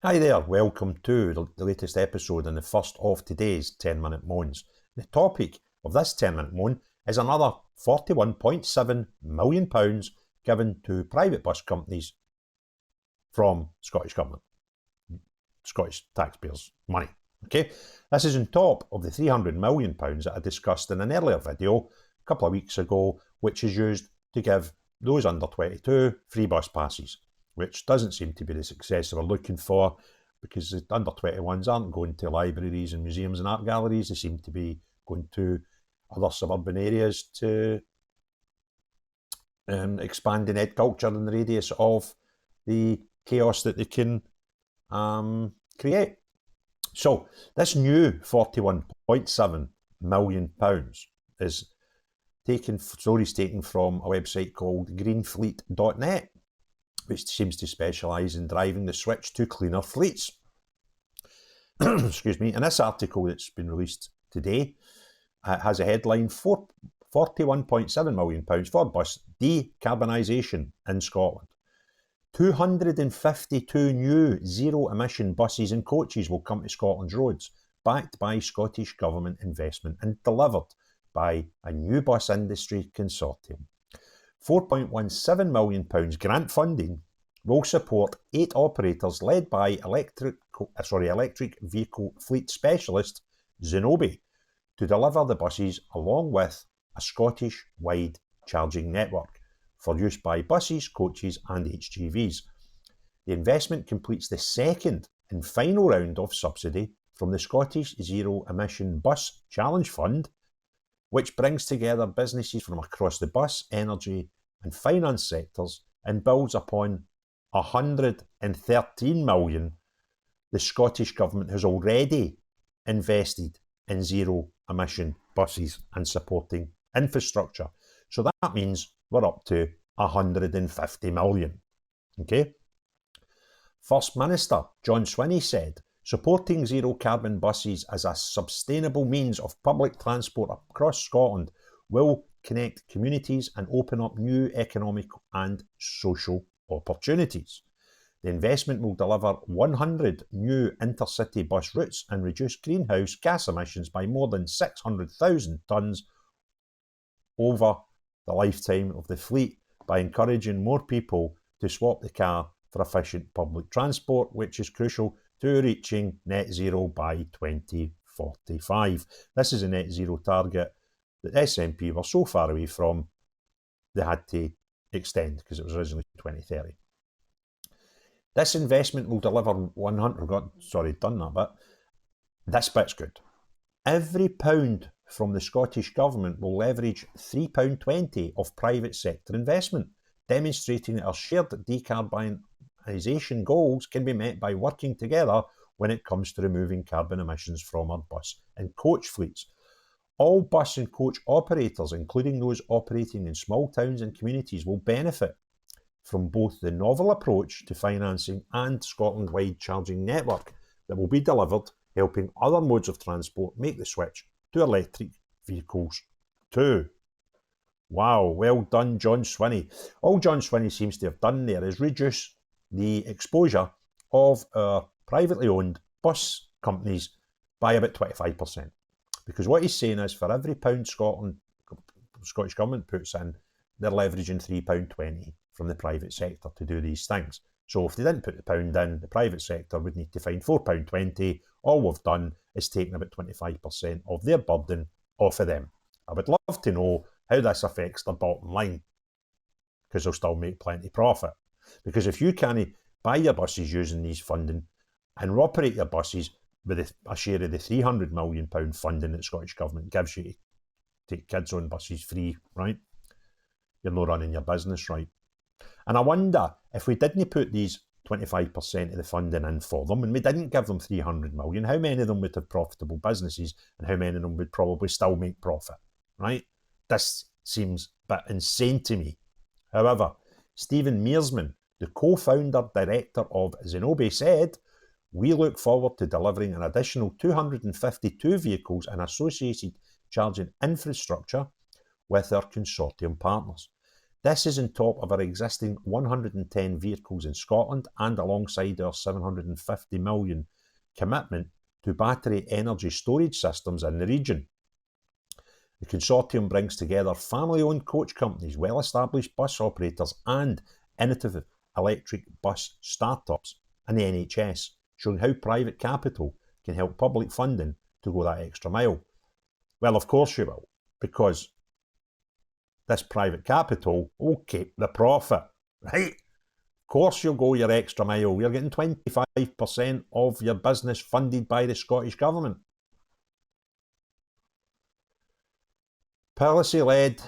Hi there, welcome to the latest episode and the first of today's 10-minute moans. The topic of this 10-minute moan is another £41.7 million given to private bus companies from Scottish Government, Scottish taxpayers' money. Okay, this is on top of the £300 million that I discussed in an earlier video a couple of weeks ago, which is used to give those under 22 free bus passes, which doesn't seem to be the success we're looking for, because the under 21s aren't going to libraries and museums and art galleries. They seem to be going to other suburban areas to expand in ed culture in the radius of the chaos that they can create. So this new £41.7 million is stories taken from a website called greenfleet.net, which seems to specialise in driving the switch to cleaner fleets. Excuse me. And this article that's been released today has a headline, £41.7 million for bus decarbonisation in Scotland. 252 new zero-emission buses and coaches will come to Scotland's roads, backed by Scottish Government investment and delivered by a new bus industry consortium. £4.17 million grant funding will support 8 operators led by electric vehicle fleet specialist Zenobē to deliver the buses along with a Scottish-wide charging network for use by buses, coaches and HGVs. The investment completes the second and final round of subsidy from the Scottish Zero-Emission Bus Challenge Fund, which brings together businesses from across the bus, energy and finance sectors and builds upon £113 million the Scottish Government has already invested in zero-emission buses and supporting infrastructure. So that means we're up to £150 million. Okay? First Minister John Swinney said, supporting zero-carbon buses as a sustainable means of public transport across Scotland will connect communities and open up new economic and social opportunities. The investment will deliver 100 new intercity bus routes and reduce greenhouse gas emissions by more than 600,000 tonnes over the lifetime of the fleet by encouraging more people to swap the car for efficient public transport, which is crucial to reaching net zero by 2045. This is a net zero target that SNP were so far away from, they had to extend because it was originally 2030. This investment will deliver this bit's good. Every pound from the Scottish Government will leverage £3.20 of private sector investment, demonstrating that our shared decarbonisation goals can be met by working together when it comes to removing carbon emissions from our bus and coach fleets. All bus and coach operators, including those operating in small towns and communities, will benefit from both the novel approach to financing and Scotland-wide charging network that will be delivered, helping other modes of transport make the switch to electric vehicles too. Wow, well done, John Swinney. All John Swinney seems to have done there is reduce the exposure of our privately owned bus companies by about 25%. Because what he's saying is for every pound Scottish Government puts in, they're leveraging £3.20 from the private sector to do these things. So if they didn't put the pound in, the private sector would need to find £4.20. All we've done is taken about 25% of their burden off of them. I would love to know how this affects their bottom line, because they'll still make plenty profit. Because if you can't buy your buses using these funding and operate your buses with a share of the £300 million funding that the Scottish Government gives you to take kids on buses free, right? You're not running your business right. And I wonder if we didn't put these 25% of the funding in for them and we didn't give them £300 million, how many of them would have profitable businesses and how many of them would probably still make profit, right? This seems a bit insane to me. However, Stephen Mearsman, the co-founder director of Zenobē, said, we look forward to delivering an additional 252 vehicles and associated charging infrastructure with our consortium partners. This is on top of our existing 110 vehicles in Scotland and alongside our 750 million commitment to battery energy storage systems in the region. The consortium brings together family-owned coach companies, well-established bus operators and innovative electric bus startups and the NHS, showing how private capital can help public funding to go that extra mile. Well, of course you will, because this private capital will keep the profit, right? Of course you'll go your extra mile. You're getting 25% of your business funded by the Scottish Government. Policy lead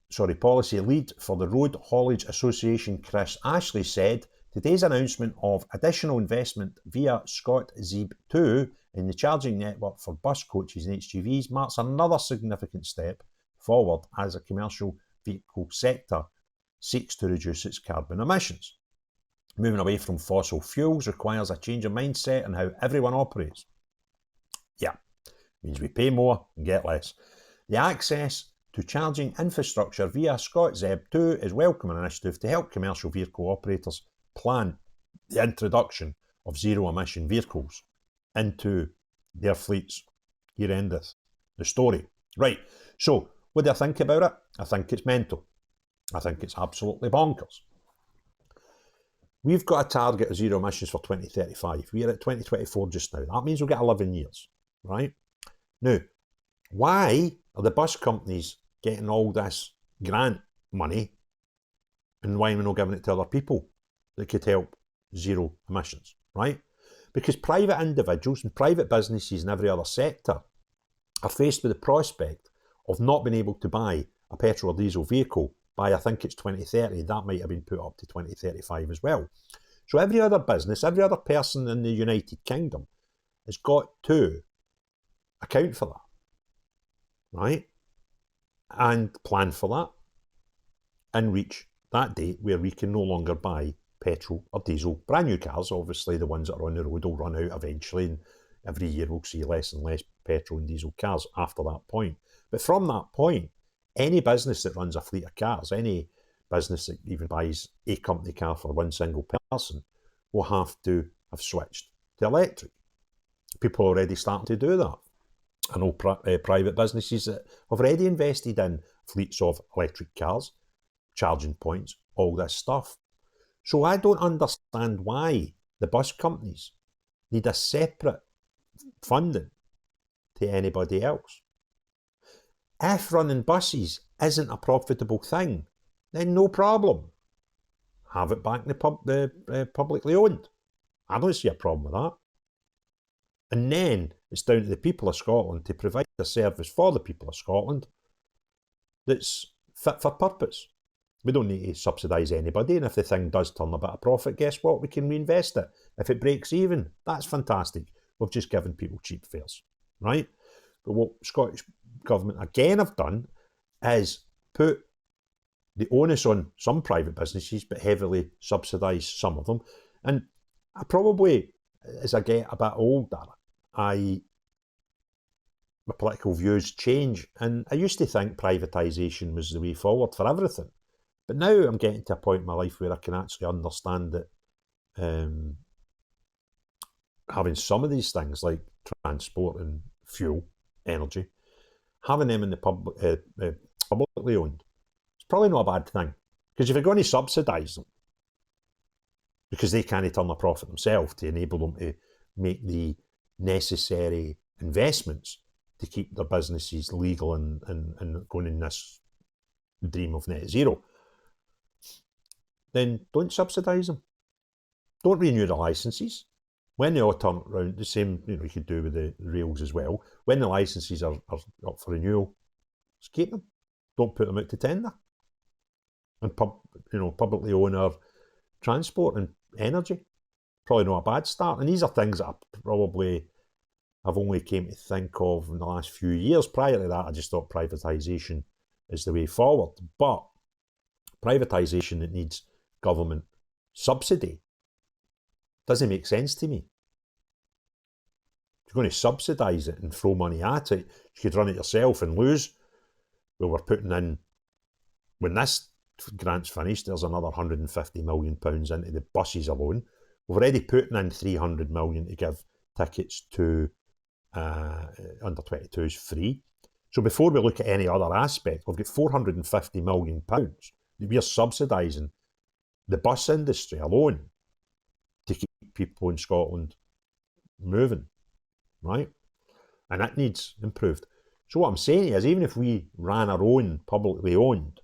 for the Road Haulage Association, Chris Ashley, said today's announcement of additional investment via ScotZEB 2 in the charging network for bus coaches and HGVs marks another significant step forward as the commercial vehicle sector seeks to reduce its carbon emissions. Moving away from fossil fuels requires a change of mindset in how everyone operates. Yeah, means we pay more and get less. The access to charging infrastructure via ScotZEB 2 is a welcome initiative to help commercial vehicle operators plan the introduction of zero-emission vehicles into their fleets. Here endeth the story. Right, so what do I think about it? I think it's mental. I think it's absolutely bonkers. We've got a target of zero emissions for 2035. We're at 2024 just now. That means we'll get 11 years, right? Now, why are the bus companies getting all this grant money and why are we not giving it to other people that could help zero emissions, right? Because private individuals and private businesses in every other sector are faced with the prospect of not being able to buy a petrol or diesel vehicle by, I think it's 2030, that might have been put up to 2035 as well. So every other business, every other person in the United Kingdom has got to account for that, right? And plan for that and reach that date where we can no longer buy petrol or diesel. Brand new cars, obviously the ones that are on the road will run out eventually, and every year we'll see less and less petrol and diesel cars after that point. But from that point, any business that runs a fleet of cars, any business that even buys a company car for one single person, will have to have switched to electric. People are already starting to do that. I know private businesses that have already invested in fleets of electric cars, charging points, all this stuff. So I don't understand why the bus companies need a separate funding to anybody else. If running buses isn't a profitable thing, then no problem. Have it back in the publicly owned. I don't see a problem with that. And then it's down to the people of Scotland to provide a service for the people of Scotland that's fit for purpose. We don't need to subsidise anybody, and if the thing does turn a bit of profit, guess what? We can reinvest it. If it breaks even, that's fantastic. We've just given people cheap fares, right? But what Scottish Government again have done is put the onus on some private businesses, but heavily subsidise some of them. And I probably, as I get a bit older, my political views change, and I used to think privatisation was the way forward for everything. But now I'm getting to a point in my life where I can actually understand that having some of these things like transport and fuel, energy, having them in the publicly owned, it's probably not a bad thing. Because if you're going to subsidise them, because they can't turn a profit themselves to enable them to make the necessary investments to keep their businesses legal and going in this dream of net zero, then don't subsidise them. Don't renew the licences. When they all turn around, the same you could do with the rails as well. When the licences are up for renewal, just keep them. Don't put them out to tender. And publicly own our transport and energy. Probably not a bad start. And these are things that I've only came to think of in the last few years. Prior to that, I just thought privatisation is the way forward. But privatisation that needs government subsidy doesn't make sense to me. If you're going to subsidise it and throw money at it, you could run it yourself and lose. Well, we're putting in, when this grant's finished, there's another £150 million into the buses alone. We've already put in £300 million to give tickets to under 22s free. So before we look at any other aspect, we've got £450 million that we're subsidising the bus industry alone to keep people in Scotland moving, right? And that needs improved. So what I'm saying is, even if we ran our own publicly owned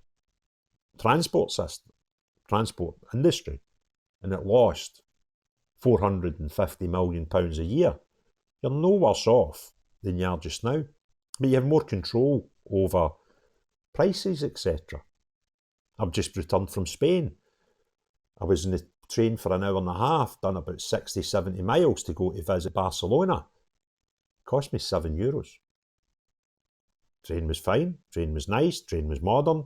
transport system, transport industry, and it lost £450 million a year, you're no worse off than you are just now. But you have more control over prices, etc. I've just returned from Spain. I was in the train for an hour and a half, done about 60, 70 miles to go to visit Barcelona. It cost me €7. Train was fine, train was nice, train was modern.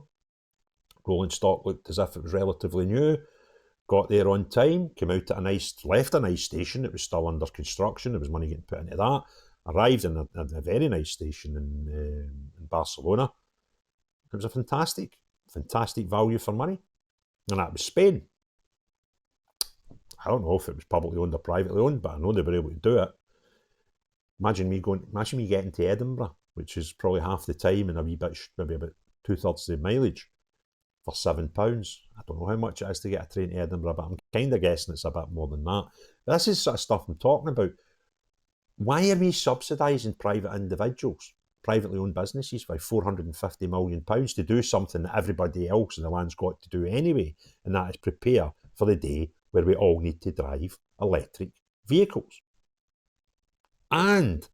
Rolling stock looked as if it was relatively new. Got there on time, came out at left a nice station, it was still under construction, there was money getting put into that. Arrived in a very nice station in Barcelona. It was a fantastic value for money. And that was Spain. I don't know if it was publicly owned or privately owned, but I know they were able to do it. Imagine me getting to Edinburgh, which is probably half the time and a wee bit, maybe about 2/3 of the mileage, for £7. I don't know how much it is to get a train to Edinburgh, but I'm kind of guessing it's a bit more than that. But this is sort of stuff I'm talking about. Why are we subsidising private individuals, privately owned businesses by £450 million to do something that everybody else in the land's got to do anyway, and that is prepare for the day where we all need to drive electric vehicles? And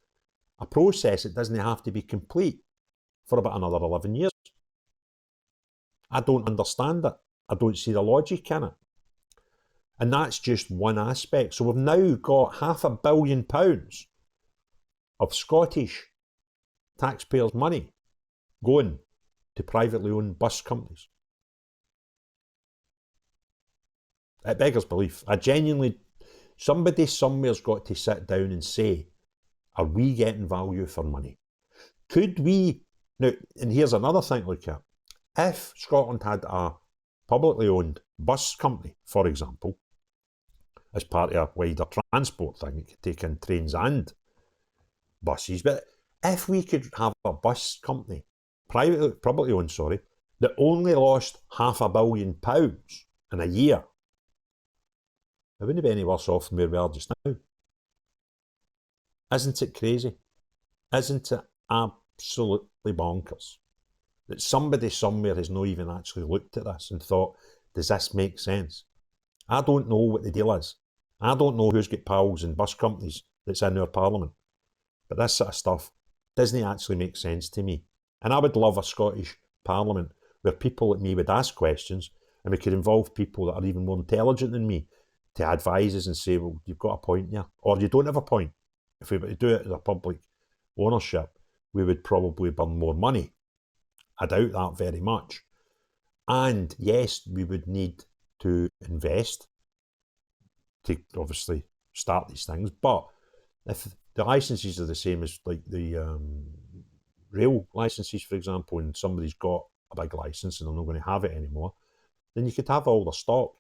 a process that doesn't have to be complete for about another 11 years. I don't understand it. I don't see the logic in it. And that's just one aspect. So we've now got £500 million of Scottish taxpayers' money going to privately owned bus companies. It beggars belief. Somebody somewhere's got to sit down and say, are we getting value for money? Could we, now, and here's another thing to look at. If Scotland had a publicly owned bus company, for example, as part of a wider transport thing, it could take in trains and buses, but if we could have a bus company, publicly owned, that only lost £500 million in a year, it wouldn't be any worse off than where we are just now. Isn't it crazy? Isn't it absolutely bonkers that somebody somewhere has not even actually looked at this and thought, does this make sense? I don't know what the deal is. I don't know who's got pals in bus companies that's in our parliament. But this sort of stuff doesn't actually make sense to me. And I would love a Scottish parliament where people like me would ask questions and we could involve people that are even more intelligent than me to advise us and say, well, you've got a point here, or you don't have a point. If we were to do it as a public ownership, we would probably burn more money. I doubt that very much. And yes, we would need to invest to obviously start these things. But if the licenses are the same as like the rail licenses, for example, and somebody's got a big license and they're not going to have it anymore, then you could have all the stock.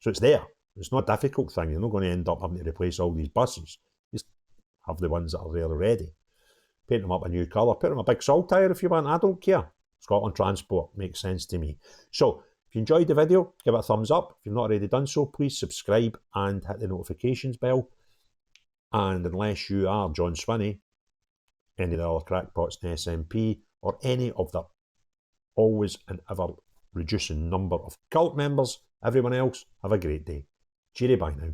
So it's there. It's not a difficult thing. You're not going to end up having to replace all these buses. Just have the ones that are there already. Paint them up a new colour. Put them a big salt tyre if you want. I don't care. Scotland Transport makes sense to me. So if you enjoyed the video, give it a thumbs up. If you've not already done so, please subscribe and hit the notifications bell. And unless you are John Swinney, any of the other crackpots in SNP, or any of the always and ever reducing number of cult members, everyone else, have a great day. Cheery bye now.